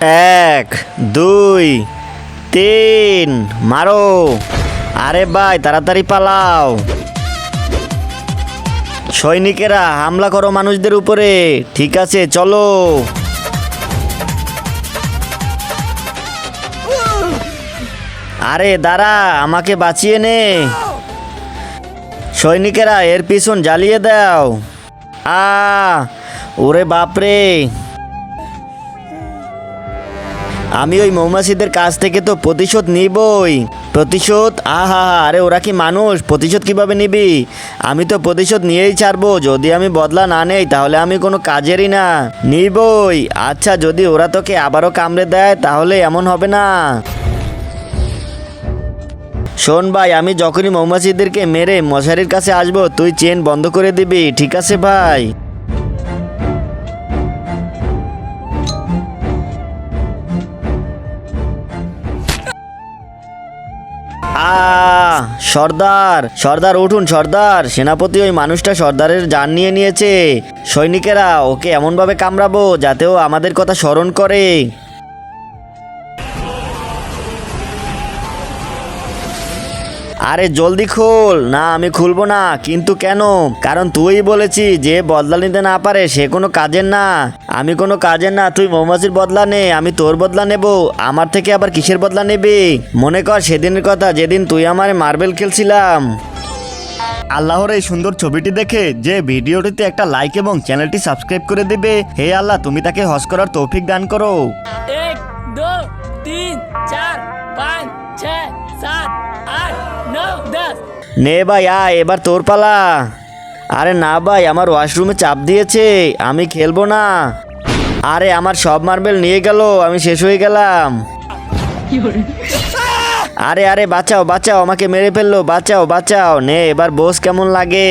এক, দুই, তিন, মারো। আরে ভাই তাড়াতাড়ি পালাও। সৈনিকেরা হামলা করো মানুষদের উপরে। ঠিক আছে চলো। আরে দাঁড়া, আমাকে বাঁচিয়ে নে। সৈনিকেরা এর পিছন জ্বালিয়ে দাও। ওরে বাপরে, আমি ওই মৌমাছিদের কাছ থেকে তো প্রতিশোধ নিবই। প্রতিশোধ? আরে ওরা কি মানুষ? প্রতিশোধ কিভাবে নিবি? আমি তো প্রতিশোধ নিয়েই ছাড়বো। যদি আমি বদলা না নেই তাহলে আমি কোনো কাজেরই না। নিবই। আচ্ছা, যদি ওরা তোকে আবারও কামড়ে দেয় তাহলে এমন হবে না। শোন ভাই, আমি যখনই মৌমাছিদেরকে মেরে মশারির কাছে আসবো তুই চেন বন্ধ করে দিবি, ঠিক আছে ভাই? সর্দার, সর্দার উঠুন সর্দার। সেনাপতি ওই মানুষটা সর্দারের জান নিয়ে নিয়েছে। সৈনিকেরা ওকে এমনভাবে কামড়াবো যাতে ও আমাদের কথা স্মরণ করে। আরে জলদি খোল। না, আমি খুলবো না। কিন্তু কেন? কারণ তুই বলেছি যে বদলা নিতে না পারে সে কোনো কাজের না। আমি কোনো কাজের না। তুই মৌমাছির বদলা নে, আমি তোর বদলা নেব। আমার থেকে আবার কিসের বদলা নেবে? মনে কর সেদিনের কথা, যেদিন তুই আমারে মার্বেল খেলছিলাম। আল্লাহর এই সুন্দর ছবিটি দেখে যে ভিডিওটিতে একটা লাইক এবং চ্যানেলটি সাবস্ক্রাইব করে দেবে, হে আল্লাহ তুমি তাকে হজ করার তৌফিক দান করো। 1 2 3 4 5 6 7 8 9 10। নে ভাই আয়, এবার তোর পালা। আরে না ভাই, আমার ওয়াশরুমে চাপ দিয়েছে, আমি খেলবো না। আরে আমার সব মার্বেল নিয়ে গেল, আমি শেষ হয়ে গেলাম। আরে আরে বাঁচাও বাঁচাও, আমাকে মেরে ফেললো, বাঁচাও বাঁচাও। নে এবার বস কেমন লাগে?